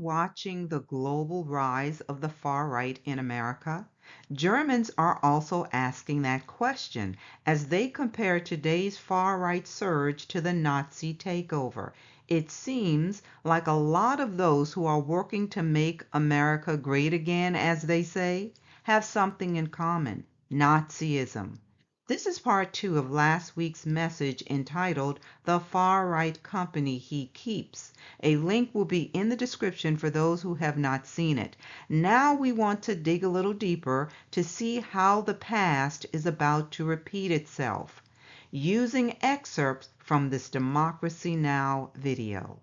watching the global rise of the far right in America? Germans are also asking that question as they compare today's far right surge to the Nazi takeover. It seems like a lot of those who are working to make America great again, as they say, have something in common: Nazism. This is part two of last week's message entitled The Far Right Company He Keeps. A link will be in the description for those who have not seen it. Now we want to dig a little deeper to see how the past is about to repeat itself, using excerpts from this Democracy Now! Video.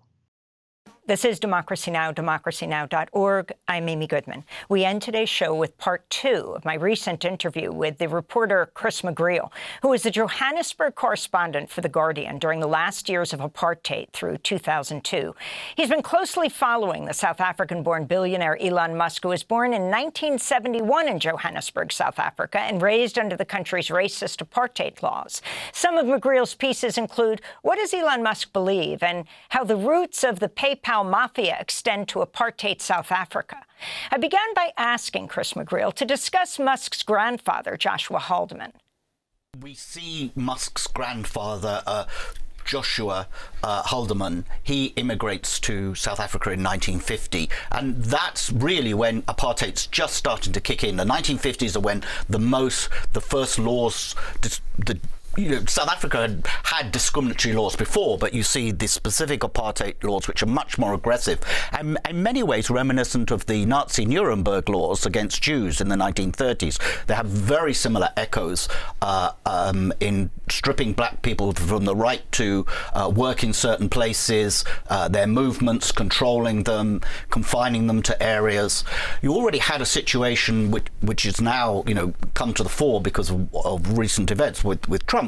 This is Democracy Now!, democracynow.org. I'm Amy Goodman. We end today's show with part two of my recent interview with the reporter Chris McGreal, who was the Johannesburg correspondent for The Guardian during the last years of apartheid through 2002. He's been closely following the South African-born billionaire Elon Musk, who was born in 1971 in Johannesburg, South Africa, and raised under the country's racist apartheid laws. Some of McGreal's pieces include what does Elon Musk believe and how the roots of the PayPal mafia extend to apartheid South Africa. I began by asking Chris McGreal to discuss Musk's grandfather, Joshua Haldeman. We see Musk's grandfather, Joshua Huldah. He immigrates to South Africa in 1950, and that's really when apartheid's just starting to kick in. The 1950s are when the first laws, South Africa had discriminatory laws before, but you see the specific apartheid laws, which are much more aggressive and in many ways reminiscent of the Nazi Nuremberg laws against Jews in the 1930s. They have very similar echoes in stripping black people from the right to work in certain places, their movements, controlling them, confining them to areas. You already had a situation which is now, come to the fore because of recent events with Trump.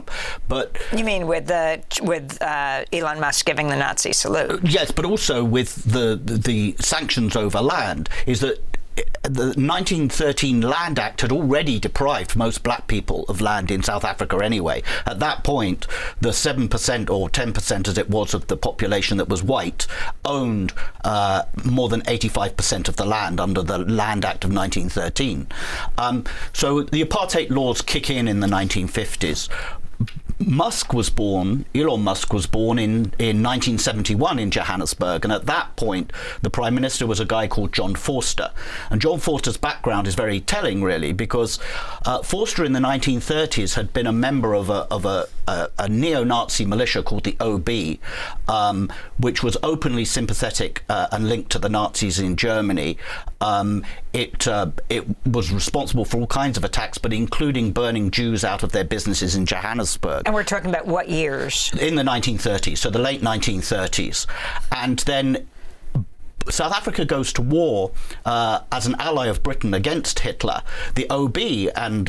But you mean with Elon Musk giving the Nazi salute? Yes, but also with the sanctions over land, is that the 1913 Land Act had already deprived most black people of land in South Africa anyway. At that point, the 7% or 10%, as it was, of the population that was white owned more than 85% of the land under the Land Act of 1913. So the apartheid laws kick in the 1950s. Elon Musk was born in 1971 in Johannesburg, and at that point the Prime Minister was a guy called John Vorster. And John Vorster's background is very telling, really, because Vorster in the 1930s had been a member of a neo-Nazi militia called the OB, which was openly sympathetic and linked to the Nazis in Germany. It was responsible for all kinds of attacks, but including burning Jews out of their businesses in Johannesburg. And we're talking about what years? In the 1930s, so the late 1930s. And then South Africa goes to war as an ally of Britain against Hitler. The OB and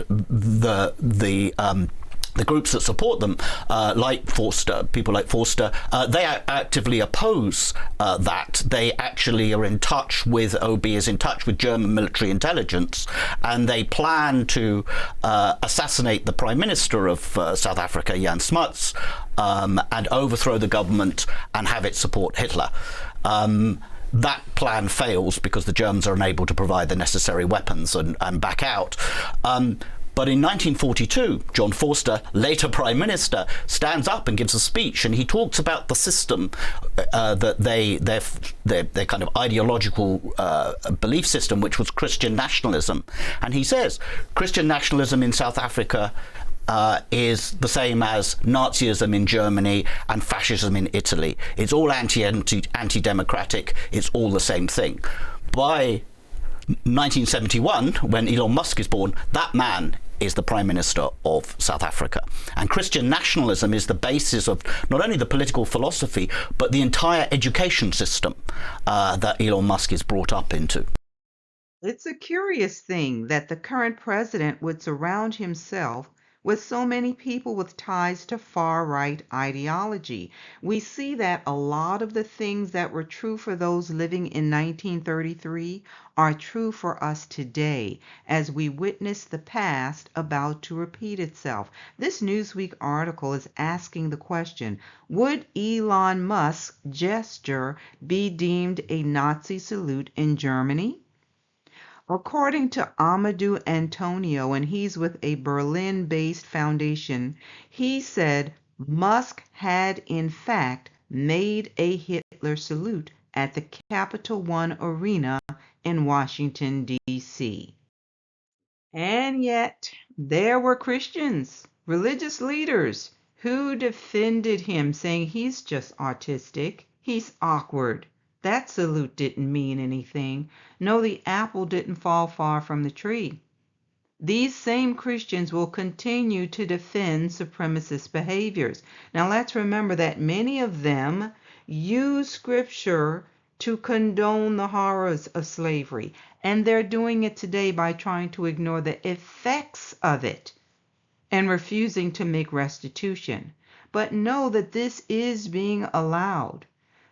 the groups that support them, like Vorster, people like Vorster, they actively oppose that. They actually are in touch with, OB is in touch with German military intelligence, and they plan to assassinate the Prime Minister of South Africa, Jan Smuts, and overthrow the government and have it support Hitler. That plan fails because the Germans are unable to provide the necessary weapons and back out. But in 1942, John Vorster, later Prime Minister, stands up and gives a speech, and he talks about the system that their kind of ideological belief system, which was Christian nationalism. And he says, Christian nationalism in South Africa is the same as Nazism in Germany and fascism in Italy. It's all anti-democratic. It's all the same thing. By 1971, when Elon Musk is born, that man is the Prime Minister of South Africa. And Christian nationalism is the basis of not only the political philosophy, but the entire education system that Elon Musk is brought up into. It's a curious thing that the current president would surround himself with so many people with ties to far-right ideology. We see that a lot of the things that were true for those living in 1933 are true for us today as we witness the past about to repeat itself. This Newsweek article is asking the question, would Elon Musk's gesture be deemed a Nazi salute in Germany? According to Amadou Antonio, and he's with a Berlin-based foundation, he said Musk had in fact made a Hitler salute at the Capital One Arena in Washington, D.C. And yet, there were Christians, religious leaders, who defended him, saying he's just autistic, he's awkward. That salute didn't mean anything. No, the apple didn't fall far from the tree. These same Christians will continue to defend supremacist behaviors. Now let's remember that many of them use scripture to condone the horrors of slavery, and they're doing it today by trying to ignore the effects of it and refusing to make restitution. But know that this is being allowed,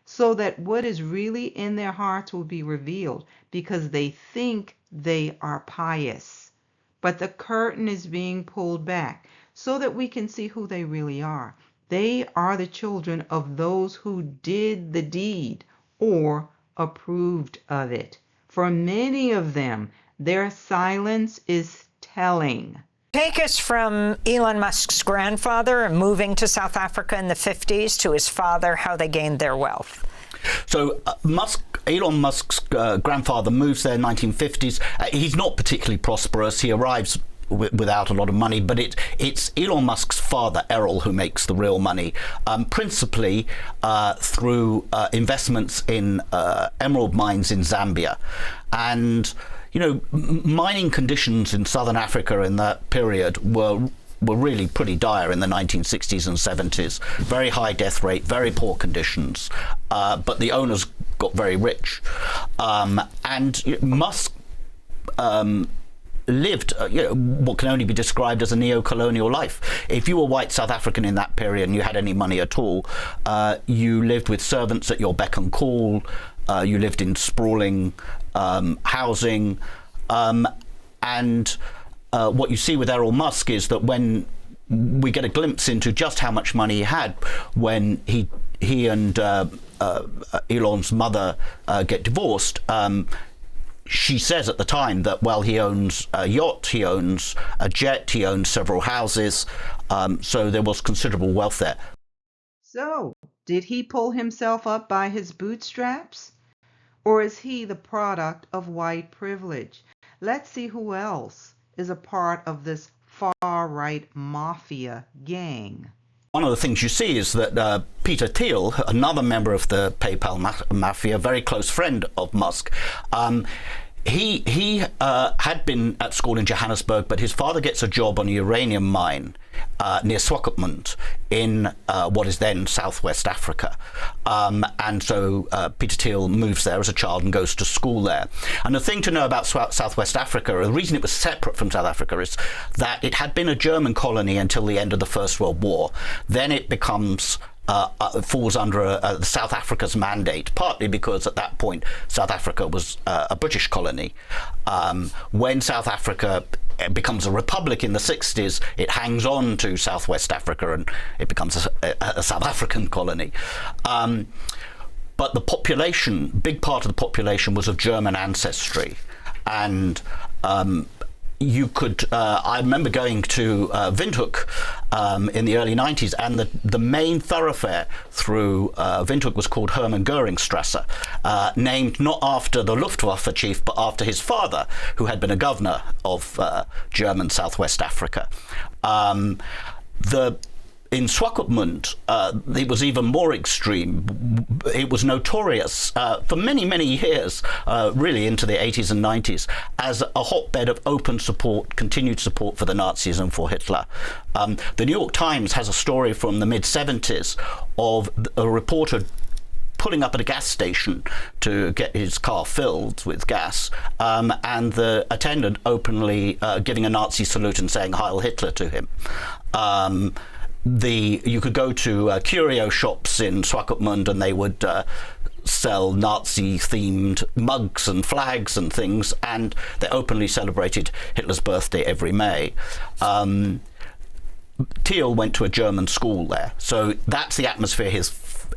so that what is really in their hearts will be revealed, because they think they are pious. But the curtain is being pulled back so that we can see who they really are. They are the children of those who did the deed or approved of it. For many of them, their silence is telling. Take us from Elon Musk's grandfather moving to South Africa in the 50s to his father, how they gained their wealth. So Elon Musk's grandfather moves there in the 1950s. He's not particularly prosperous. He arrives without a lot of money, but it's Elon Musk's father, Errol, who makes the real money, principally through investments in emerald mines in Zambia. And mining conditions in southern Africa in that period were really pretty dire in the 1960s and 70s. Very high death rate, very poor conditions, but the owners got very rich. And Musk lived what can only be described as a neo-colonial life. If you were white South African in that period and you had any money at all, you lived with servants at your beck and call, you lived in sprawling housing, and what you see with Errol Musk is that when we get a glimpse into just how much money he had when he and Elon's mother get divorced, she says at the time that, well, he owns a yacht, he owns a jet, he owns several houses, so there was considerable wealth there. So, did he pull himself up by his bootstraps? Or is he the product of white privilege? Let's see who else is a part of this far-right mafia gang. One of the things you see is that Peter Thiel, another member of the PayPal mafia, very close friend of Musk, he had been at school in Johannesburg, but his father gets a job on a uranium mine near Swakopmund in what is then southwest Africa. And so Peter Thiel moves there as a child and goes to school there. And the thing to know about southwest Africa, the reason it was separate from South Africa, is that it had been a German colony until the end of the First World War. Then it becomes falls under South Africa's mandate, partly because at that point South Africa was a British colony. When South Africa becomes a republic in the 60s, it hangs on to Southwest Africa and it becomes a South African colony. But the population, big part of the population was of German ancestry. And you could, I remember going to Windhoek in the early 90s, and the main thoroughfare through Windhoek was called Hermann Goeringstrasse, named not after the Luftwaffe chief, but after his father, who had been a governor of German Southwest Africa. In Swakopmund, it was even more extreme. It was notorious for many, many years, really into the 80s and 90s, as a hotbed of open support, continued support for the Nazis and for Hitler. The New York Times has a story from the mid-70s of a reporter pulling up at a gas station to get his car filled with gas, and the attendant openly giving a Nazi salute and saying Heil Hitler to him. You could go to curio shops in Swakopmund and they would sell Nazi-themed mugs and flags and things, and they openly celebrated Hitler's birthday every May. Thiel went to a German school there, so that's the atmosphere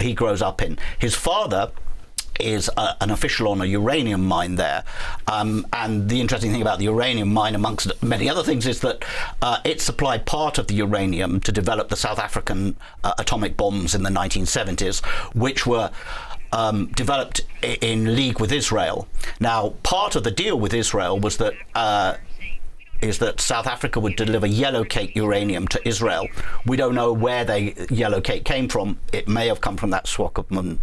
he grows up in. His father is an official on a uranium mine there, and the interesting thing about the uranium mine, amongst many other things, is that it supplied part of the uranium to develop the South African atomic bombs in the 1970s, which were developed in league with Israel. Now, part of the deal with Israel was that South Africa would deliver yellowcake uranium to Israel. We don't know where the yellowcake came from. It may have come from that Swakopmund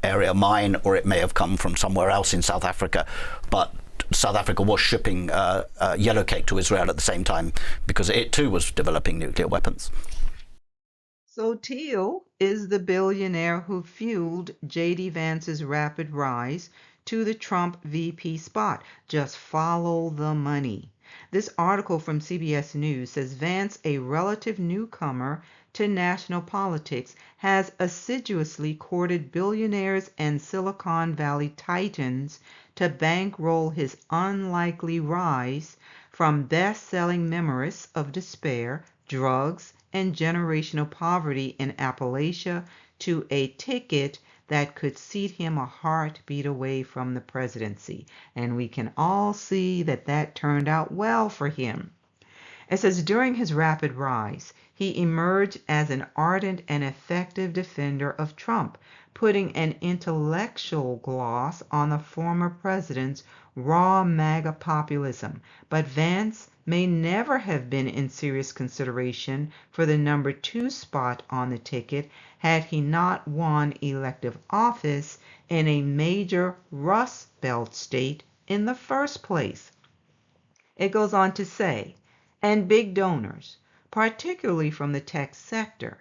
area mine, or it may have come from somewhere else in South Africa. But South Africa was shipping yellowcake to Israel at the same time, because it too was developing nuclear weapons. So Thiel is the billionaire who fueled J.D. Vance's rapid rise to the Trump VP spot. Just follow the money. This article from CBS News says Vance, a relative newcomer to national politics, has assiduously courted billionaires and Silicon Valley titans to bankroll his unlikely rise from best-selling memoirs of despair, drugs, and generational poverty in Appalachia to a ticket that could seat him a heartbeat away from the presidency. And we can all see that that turned out well for him. It says during his rapid rise, he emerged as an ardent and effective defender of Trump, putting an intellectual gloss on the former president's raw MAGA populism. But Vance may never have been in serious consideration for the number 2 spot on the ticket had he not won elective office in a major Rust Belt state in the first place. It goes on to say, and big donors, particularly from the tech sector,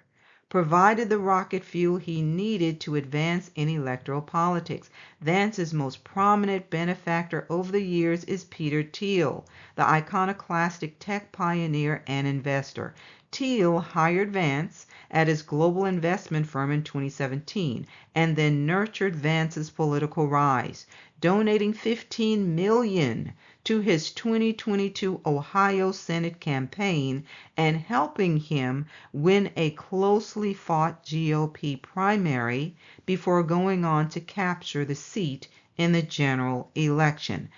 provided the rocket fuel he needed to advance in electoral politics. Vance's most prominent benefactor over the years is Peter Thiel, the iconoclastic tech pioneer and investor. Thiel hired Vance at his global investment firm in 2017 and then nurtured Vance's political rise, donating $15 million to his 2022 Ohio Senate campaign and helping him win a closely fought GOP primary before going on to capture the seat in the general election.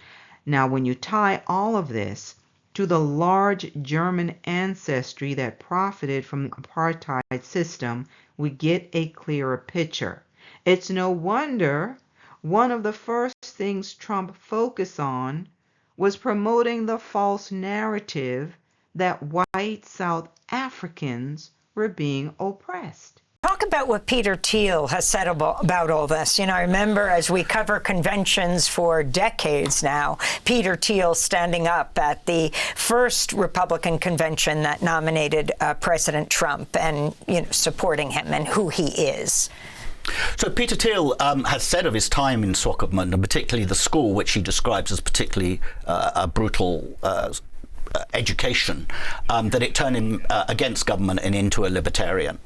Now, when you tie all of this to the large German ancestry that profited from the apartheid system, we get a clearer picture. It's no wonder one of the first things Trump focused on was promoting the false narrative that white South Africans were being oppressed. Talk about what Peter Thiel has said about all this. You know, I remember as we cover conventions for decades now, Peter Thiel standing up at the first Republican convention that nominated President Trump and, you know, supporting him and who he is. So Peter Thiel has said of his time in Swakopmund, and particularly the school, which he describes as particularly a brutal education, that it turned him against government and into a libertarian.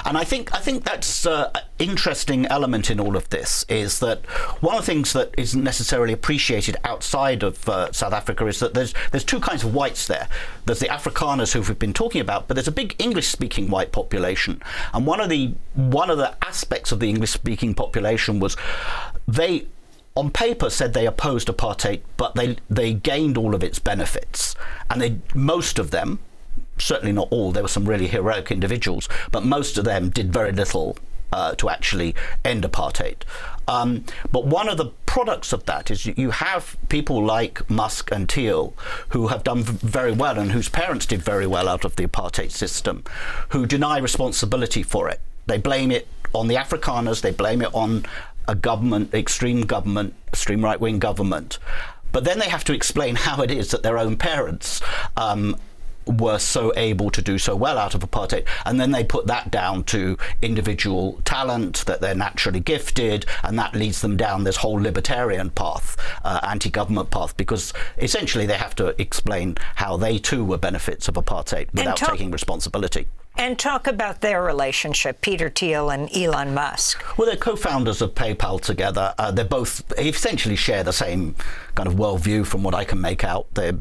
And I think that's an interesting element in all of this, is that one of the things that isn't necessarily appreciated outside of South Africa is that there's 2 kinds of whites there. There's the Afrikaners who we've been talking about, but there's a big English-speaking white population. And one of the aspects of the English-speaking population was they, on paper, said they opposed apartheid, but they gained all of its benefits. And most of them, certainly not all, there were some really heroic individuals, but most of them did very little to actually end apartheid. But one of the products of that is you have people like Musk and Thiel who have done very well and whose parents did very well out of the apartheid system, who deny responsibility for it. They blame it on the Afrikaners, they blame it on a government, extreme right-wing government. But then they have to explain how it is that their own parents were so able to do so well out of apartheid, and then they put that down to individual talent, that they're naturally gifted, and that leads them down this whole libertarian path, anti-government path, because essentially they have to explain how they too were benefits of apartheid without taking responsibility. And talk about their relationship, Peter Thiel and Elon Musk. Well, they're co-founders of PayPal together. They both essentially share the same kind of worldview, from what I can make out. They're,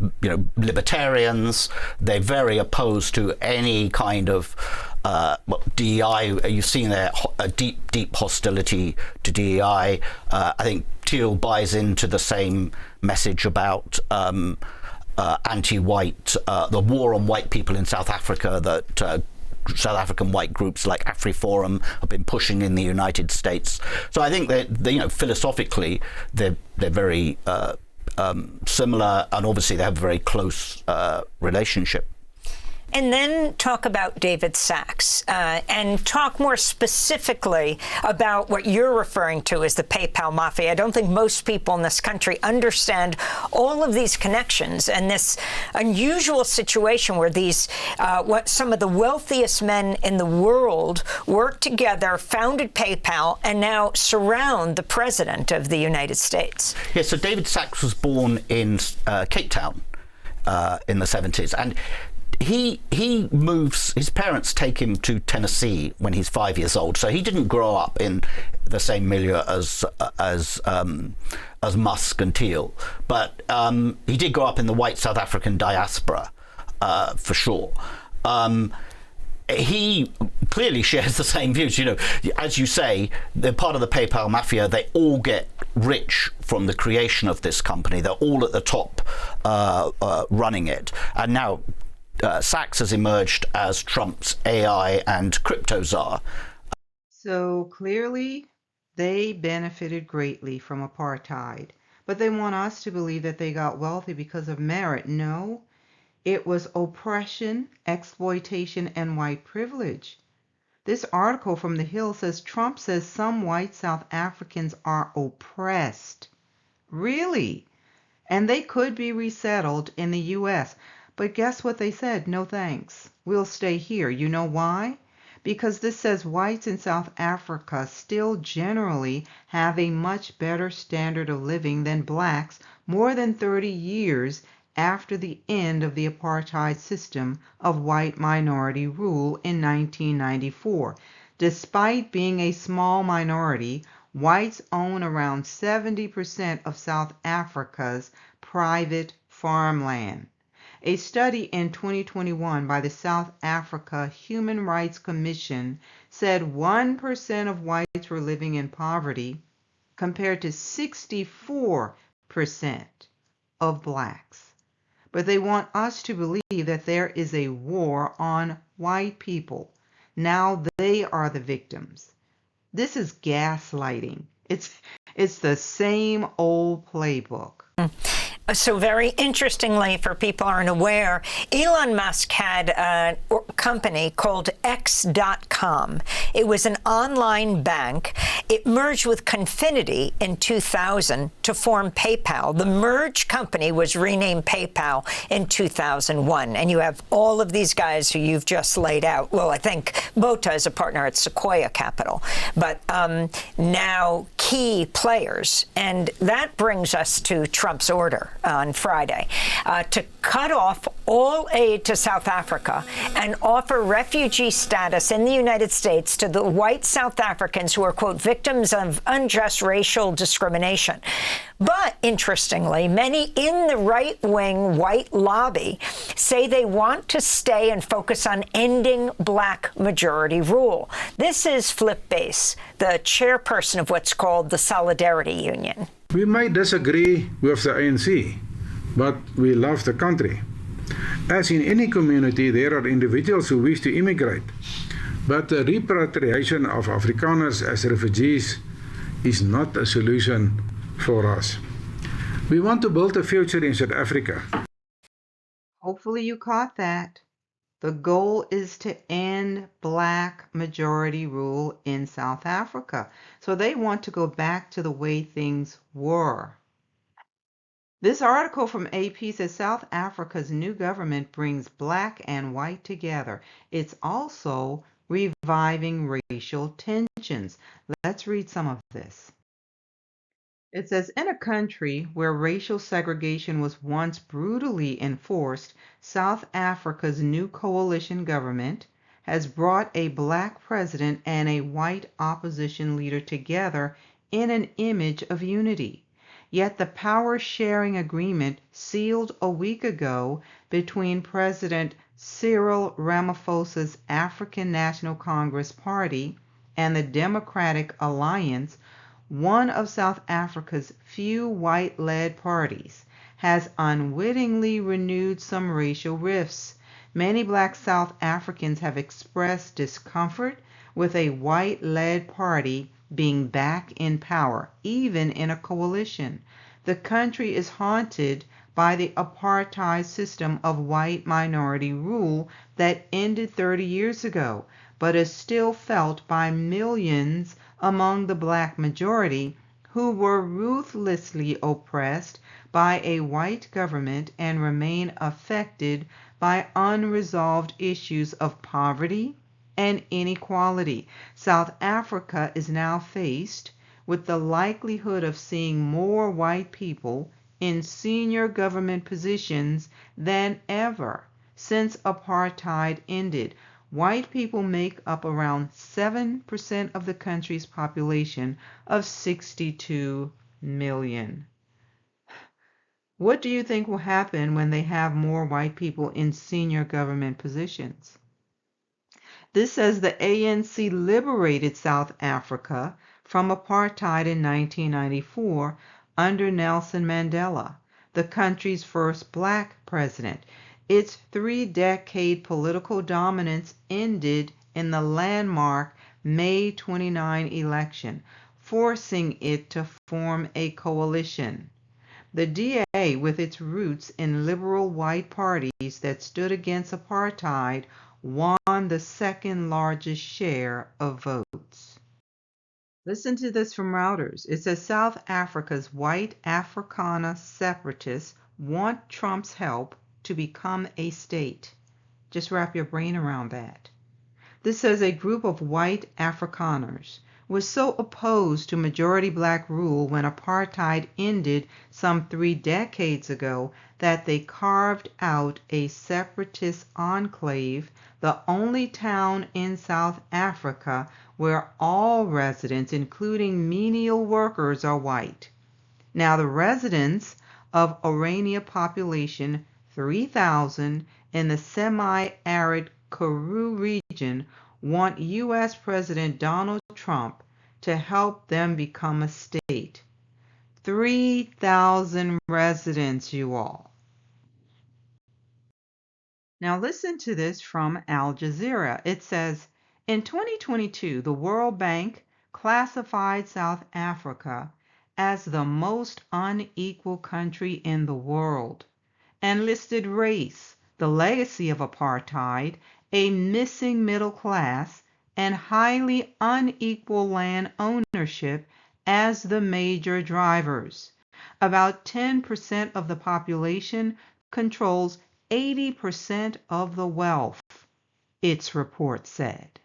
libertarians. They're very opposed to any kind of DEI. You've seen their deep hostility to DEI. I think Thiel buys into the same message about anti-white, the war on white people in South Africa that South African white groups like AfriForum have been pushing in the United States. So I think that philosophically they're very similar, and obviously they have a very close relationship. And then talk about David Sacks, and talk more specifically about what you're referring to as the PayPal mafia. I don't think most people in this country understand all of these connections and this unusual situation where these some of the wealthiest men in the world work together, founded PayPal, and now surround the president of the United States. Yeah, so David Sacks was born in Cape Town in the 70s, and he moves. His parents take him to Tennessee when he's 5 years old, so he didn't grow up in the same milieu as Musk and Thiel, but he did grow up in the white South African diaspora, for sure. He clearly shares the same views. As you say, they're part of the PayPal mafia. They all get rich from the creation of this company. They're all at the top running it, and now Sacks has emerged as Trump's AI and crypto czar. So clearly, they benefited greatly from apartheid, but they want us to believe that they got wealthy because of merit. No, it was oppression, exploitation, and white privilege. This article from The Hill says Trump says some white South Africans are oppressed. Really? And they could be resettled in the U.S., but guess what they said? No thanks. We'll stay here. You know why? Because this says whites in South Africa still generally have a much better standard of living than blacks more than 30 years after the end of the apartheid system of white minority rule in 1994. Despite being a small minority, whites own around 70% of South Africa's private farmland. A study in 2021 by the South Africa Human Rights Commission said 1% of whites were living in poverty compared to 64% of blacks. But they want us to believe that there is a war on white people. Now they are the victims. This is gaslighting. It's the same old playbook. So very interestingly, for people who aren't aware, Elon Musk had a company called X.com. It was an online bank. It merged with Confinity in 2000 to form PayPal. The merged company was renamed PayPal in 2001. And you have all of these guys who you've just laid out. Well, I think Bota is a partner at Sequoia Capital, but now key players. And that brings us to Trump's order on Friday to cut off all aid to South Africa and offer refugee status in the United States to the white South Africans who are, quote, victims of unjust racial discrimination. But interestingly, many in the right-wing white lobby say they want to stay and focus on ending black majority rule. This is Flip Bass, the chairperson of what's called the Solidarity Union. We might disagree with the ANC, but we love the country. As in any community, there are individuals who wish to immigrate, but the repatriation of Afrikaners as refugees is not a solution for us. We want to build a future in South Africa. Hopefully you caught that. The goal is to end black majority rule in South Africa. So they want to go back to the way things were. This article from AP says South Africa's new government brings black and white together. It's also reviving racial tensions. Let's read some of this. It says, in a country where racial segregation was once brutally enforced, South Africa's new coalition government has brought a black president and a white opposition leader together in an image of unity. Yet the power-sharing agreement sealed a week ago between President Cyril Ramaphosa's African National Congress Party and the Democratic Alliance, one of South Africa's few white-led parties, has unwittingly renewed some racial rifts. Many black South Africans have expressed discomfort with a white-led party being back in power, even in a coalition. The country is haunted by the apartheid system of white minority rule that ended 30 years ago, but is still felt by millions among the black majority who were ruthlessly oppressed by a white government and remain affected by unresolved issues of poverty and inequality. South Africa is now faced with the likelihood of seeing more white people in senior government positions than ever since apartheid ended. White people make up around 7% of the country's population of 62 million. What do you think will happen when they have more white people in senior government positions? This says the ANC liberated South Africa from apartheid in 1994 under Nelson Mandela, the country's first black president. Its three-decade political dominance ended in the landmark May 29 election, forcing it to form a coalition. The DA, with its roots in liberal white parties that stood against apartheid, won the second largest share of votes. Listen to this from Reuters. It says South Africa's white Afrikaner separatists want Trump's help to become a state. Just wrap your brain around that. This says a group of white Afrikaners was so opposed to majority black rule when apartheid ended some 3 decades ago that they carved out a separatist enclave, the only town in South Africa where all residents, including menial workers, are white. Now the residents of Orania population 3,000 in the semi-arid Karoo region want U.S. President Donald Trump to help them become a state. 3,000 residents, you all. Now listen to this from Al Jazeera. It says, in 2022, the World Bank classified South Africa as the most unequal country in the world and listed race, the legacy of apartheid, a missing middle class, and highly unequal land ownership as the major drivers. About 10% of the population controls 80% of the wealth, its report said.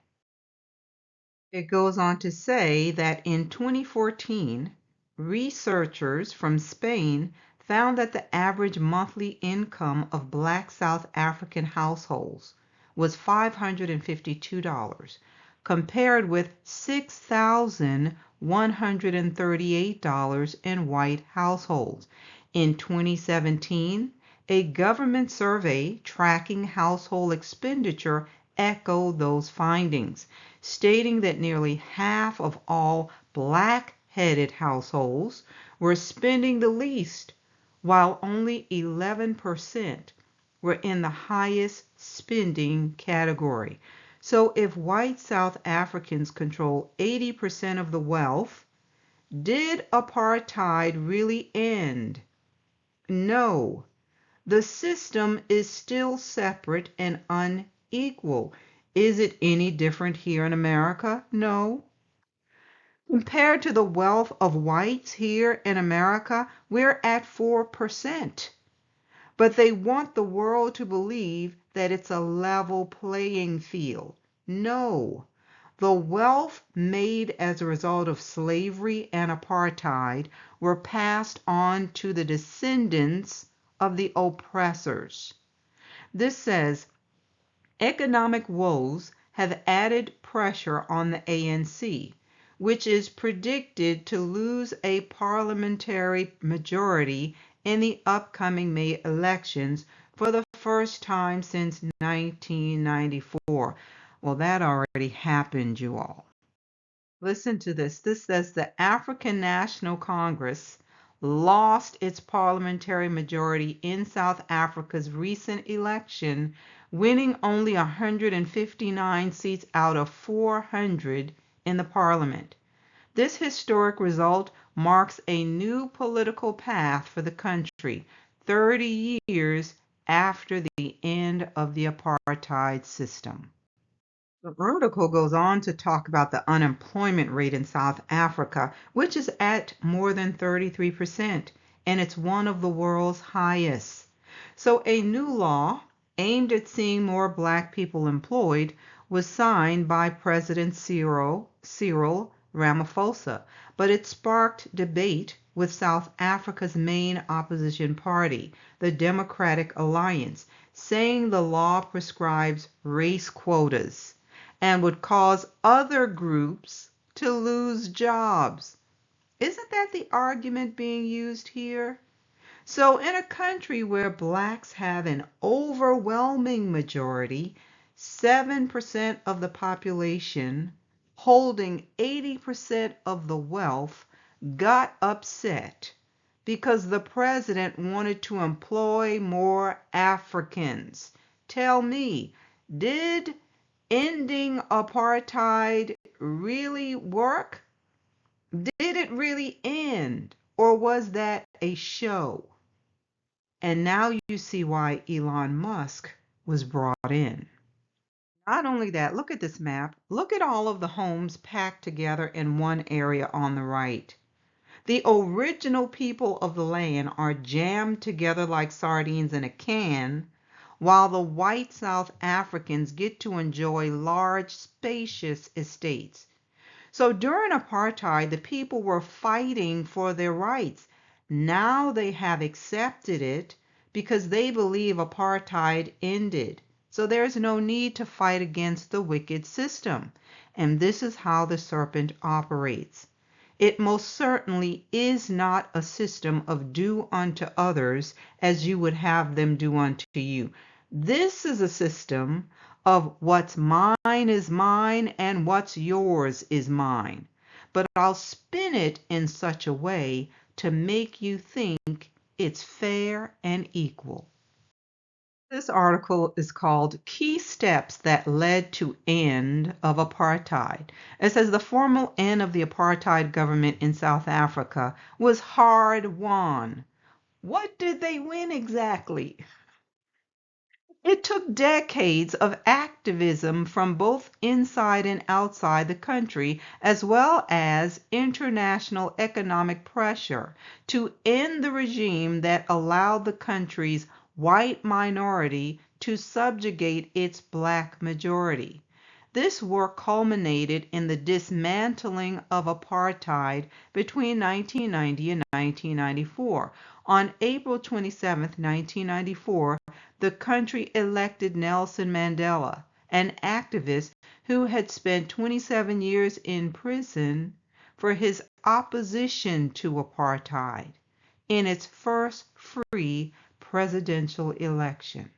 It goes on to say that in 2014, researchers from Spain found that the average monthly income of black South African households was $552, compared with $6,138 in white households. In 2017, a government survey tracking household expenditure echoed those findings, stating that nearly half of all black-headed households were spending the least, while only 11% were in the highest spending category. So if white South Africans control 80% of the wealth, did apartheid really end? No. The system is still separate and unequal. Is it any different here in America? No. Compared to the wealth of whites here in America, we're at 4%. But they want the world to believe that it's a level playing field. No. The wealth made as a result of slavery and apartheid were passed on to the descendants of the oppressors. This says economic woes have added pressure on the ANC, which is predicted to lose a parliamentary majority in the upcoming May elections for the first time since 1994. Well, that already happened, you all. Listen to this. This says the African National Congress lost its parliamentary majority in South Africa's recent election, winning only 159 seats out of 400 in the parliament. This historic result marks a new political path for the country 30 years after the end of the apartheid system. The article goes on to talk about the unemployment rate in South Africa, which is at more than 33%, and it's one of the world's highest. So a new law aimed at seeing more black people employed was signed by President Cyril Ramaphosa, but it sparked debate with South Africa's main opposition party, the Democratic Alliance, saying the law prescribes race quotas and would cause other groups to lose jobs. Isn't that the argument being used here? So in a country where blacks have an overwhelming majority, 7% of the population holding 80% of the wealth got upset because the president wanted to employ more Africans. Tell me, did ending apartheid really work? Did it really end? Or was that a show? And now you see why Elon Musk was brought in. Not only that, look at this map. Look at all of the homes packed together in one area on the right. The original people of the land are jammed together like sardines in a can, while the white South Africans get to enjoy large, spacious estates. So during apartheid, the people were fighting for their rights. Now they have accepted it because they believe apartheid ended. So there's no need to fight against the wicked system. And this is how the serpent operates. It most certainly is not a system of do unto others as you would have them do unto you. This is a system of what's mine is mine and what's yours is mine. But I'll spin it in such a way to make you think it's fair and equal. This article is called Key Steps That Led to End of Apartheid. It says the formal end of the apartheid government in South Africa was hard won. What did they win exactly? It took decades of activism from both inside and outside the country, as well as international economic pressure, to end the regime that allowed the country's white minority to subjugate its black majority. This work culminated in the dismantling of apartheid between 1990 and 1994. On April 27, 1994, the country elected Nelson Mandela, an activist who had spent 27 years in prison for his opposition to apartheid, in its first free presidential election.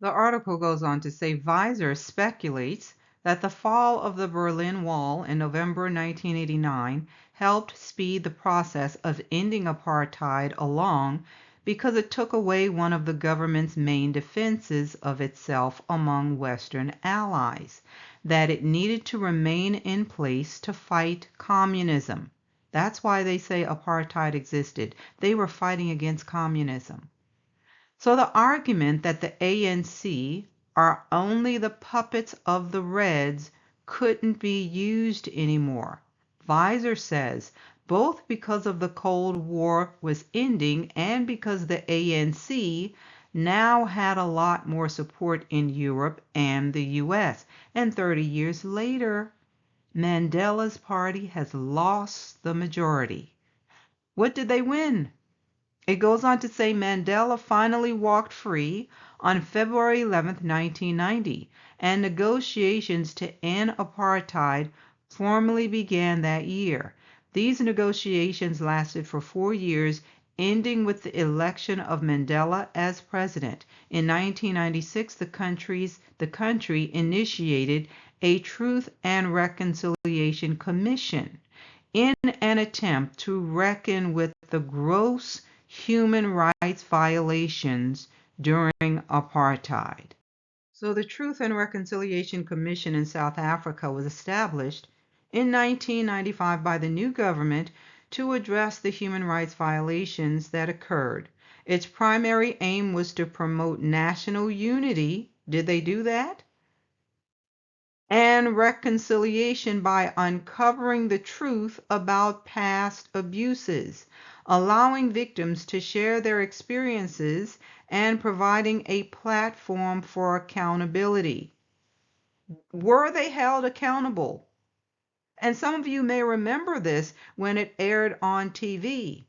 The article goes on to say Weiser speculates that the fall of the Berlin Wall in November 1989 helped speed the process of ending apartheid along because it took away one of the government's main defenses of itself among Western allies, that it needed to remain in place to fight communism. That's why they say apartheid existed. They were fighting against communism. So the argument that the ANC are only the puppets of the Reds couldn't be used anymore. advisor says, both because of the Cold War was ending and because the ANC now had a lot more support in Europe and the US. And 30 years later, Mandela's party has lost the majority. What did they win? It goes on to say Mandela finally walked free on February 11, 1990, and negotiations to end apartheid formally began that year. These negotiations lasted for 4 years, ending with the election of Mandela as president. In 1996, the country initiated a Truth and Reconciliation Commission in an attempt to reckon with the gross human rights violations during apartheid. So the Truth and Reconciliation Commission in South Africa was established in 1995 by the new government to address the human rights violations that occurred. Its primary aim was to promote national unity. Did they do that? And reconciliation by uncovering the truth about past abuses, allowing victims to share their experiences, and providing a platform for accountability. Were they held accountable? And some of you may remember this when it aired on TV.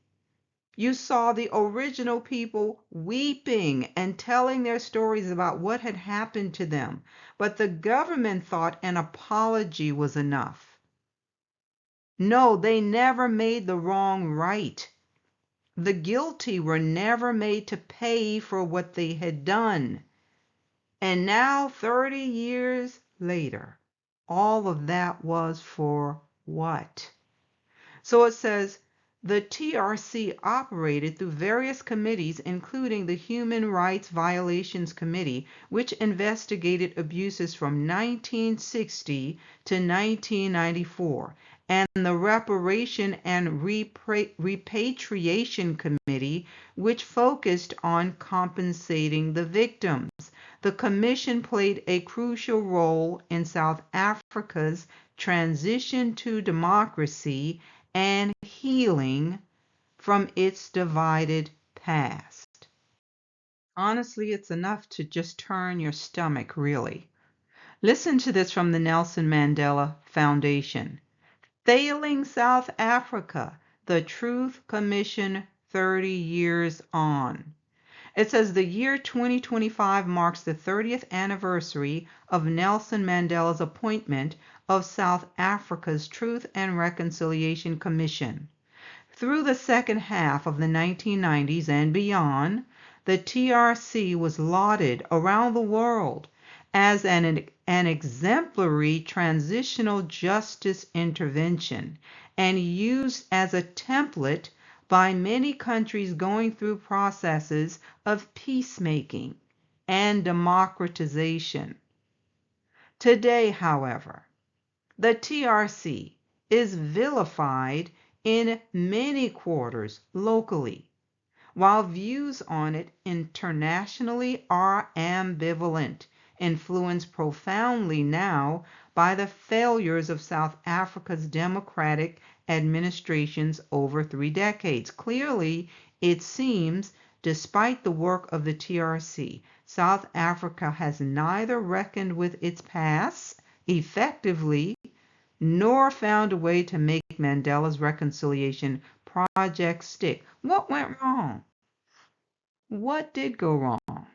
You saw the original people weeping and telling their stories about what had happened to them, but the government thought an apology was enough. No, they never made the wrong right. The guilty were never made to pay for what they had done. And now, 30 years later, all of that was for what? So it says, the TRC operated through various committees, including the Human Rights Violations Committee, which investigated abuses from 1960 to 1994, and the Reparation and Repatriation Committee, which focused on compensating the victims. The commission played a crucial role in South Africa's transition to democracy and healing from its divided past. Honestly, it's enough to just turn your stomach, really. Listen to this from the Nelson Mandela Foundation. Failing South Africa, the Truth Commission 30 years on. It says the year 2025 marks the 30th anniversary of Nelson Mandela's appointment of South Africa's Truth and Reconciliation Commission. Through the second half of the 1990s and beyond, the TRC was lauded around the world as an exemplary transitional justice intervention and used as a template by many countries going through processes of peacemaking and democratization. Today, however, the TRC is vilified in many quarters locally, while views on it internationally are ambivalent, influenced profoundly now by the failures of South Africa's democratic administrations over 3 decades. Clearly, it seems, despite the work of the TRC, South Africa has neither reckoned with its past effectively nor found a way to make Mandela's reconciliation project stick. What went wrong? What did go wrong?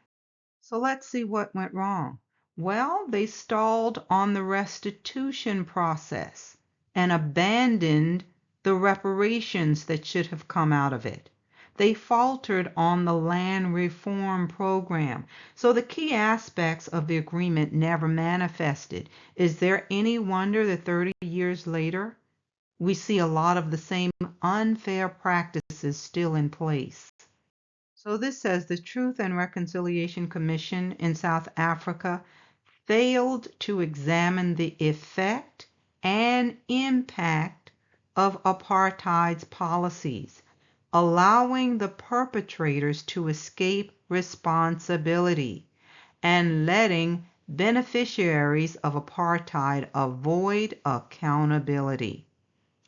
So let's see what went wrong. Well, they stalled on the restitution process and abandoned the reparations that should have come out of it. They faltered on the land reform program. So the key aspects of the agreement never manifested. Is there any wonder that 30 years later, we see a lot of the same unfair practices still in place? So this says the Truth and Reconciliation Commission in South Africa failed to examine the effect and impact of apartheid's policies, allowing the perpetrators to escape responsibility and letting beneficiaries of apartheid avoid accountability.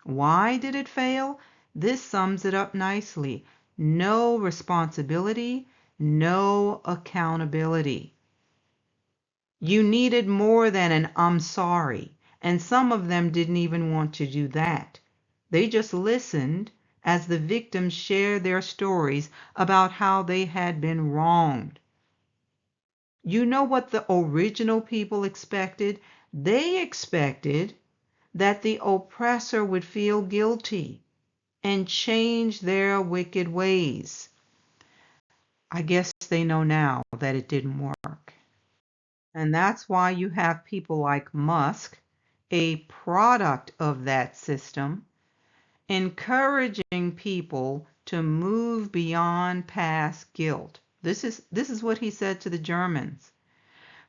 Why did it fail? This sums it up nicely. No responsibility, no accountability. You needed more than an "I'm sorry," and some of them didn't even want to do that. They just listened as the victims shared their stories about how they had been wronged. You know what the original people expected? They expected that the oppressor would feel guilty and change their wicked ways. I guess they know now that it didn't work. And that's why you have people like Musk, a product of that system, encouraging people to move beyond past guilt. This is what he said to the Germans.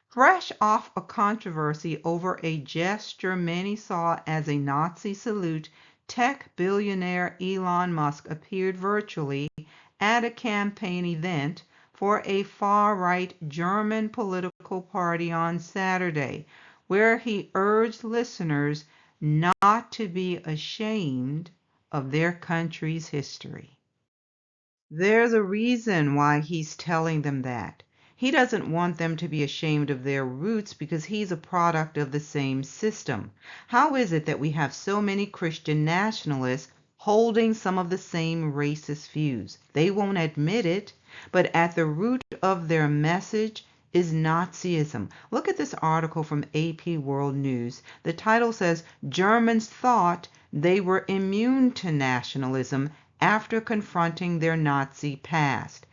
Fresh off a controversy over a gesture many saw as a Nazi salute, tech billionaire Elon Musk appeared virtually at a campaign event for a far-right German political party on Saturday, where he urged listeners not to be ashamed of their country's history. There's a reason why he's telling them that. He doesn't want them to be ashamed of their roots because he's a product of the same system. How is it that we have so many Christian nationalists holding some of the same racist views? They won't admit it, but at the root of their message is Nazism. Look at this article from AP World News. The title says, Germans thought they were immune to nationalism after confronting their Nazi past.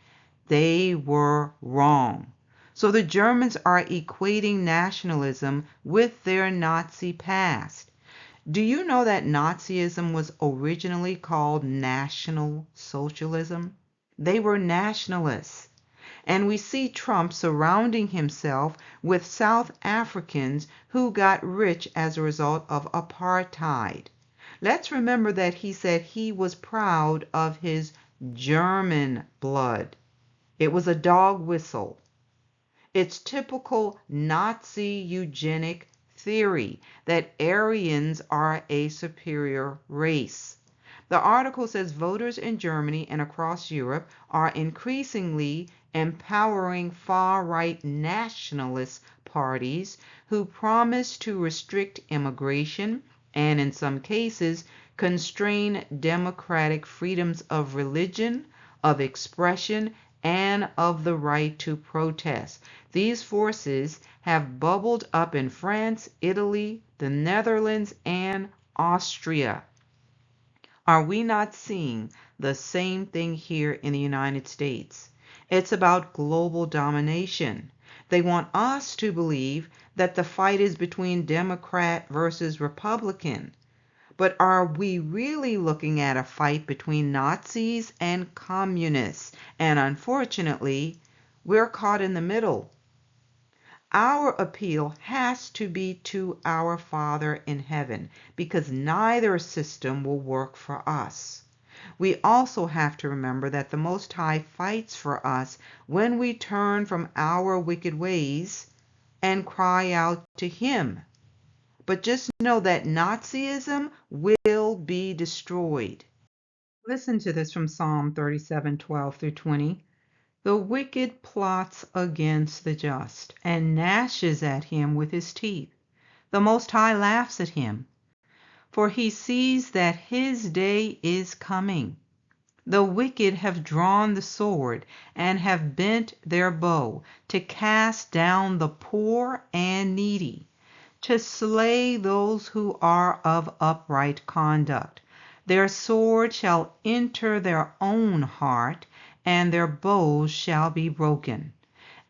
They were wrong. So the Germans are equating nationalism with their Nazi past. Do you know that Nazism was originally called National Socialism? They were nationalists. And we see Trump surrounding himself with South Africans who got rich as a result of apartheid. Let's remember that he said he was proud of his German blood. It was a dog whistle. It's typical Nazi eugenic theory that Aryans are a superior race. The article says voters in Germany and across Europe are increasingly empowering far-right nationalist parties who promise to restrict immigration and in some cases constrain democratic freedoms of religion, of expression, and of the right to protest. These forces have bubbled up in France, Italy, the Netherlands, and Austria. Are we not seeing the same thing here in the United States? It's about global domination. They want us to believe that the fight is between Democrat versus Republican. But are we really looking at a fight between Nazis and communists? And unfortunately, we're caught in the middle. Our appeal has to be to our Father in heaven because neither system will work for us. We also have to remember that the Most High fights for us when we turn from our wicked ways and cry out to Him. But just know that Nazism will be destroyed. Listen to this from Psalm 37:12-20. The wicked plots against the just and gnashes at him with his teeth. The Most High laughs at him, for he sees that his day is coming. The wicked have drawn the sword and have bent their bow to cast down the poor and needy, to slay those who are of upright conduct. Their sword shall enter their own heart, and their bows shall be broken.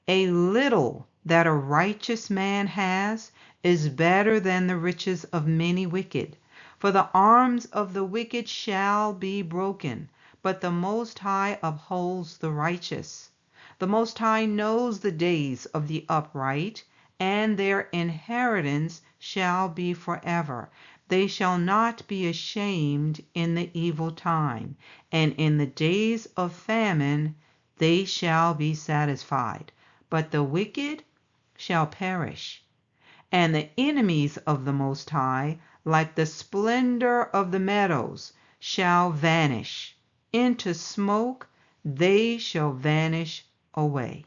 A little that a righteous man has is better than the riches of many wicked. For the arms of the wicked shall be broken, but the Most High upholds the righteous. The Most High knows the days of the upright, and their inheritance shall be forever. They shall not be ashamed in the evil time, and in the days of famine they shall be satisfied. But the wicked shall perish. And the enemies of the Most High, like the splendor of the meadows, shall vanish. Into smoke they shall vanish away.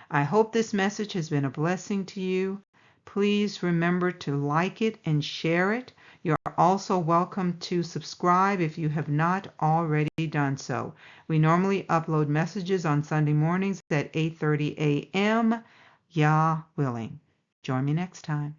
I hope this message has been a blessing to you. Please remember to like it and share it. You're also welcome to subscribe if you have not already done so. We normally upload messages on Sunday mornings at 8:30 a.m. Yah willing. Join me next time.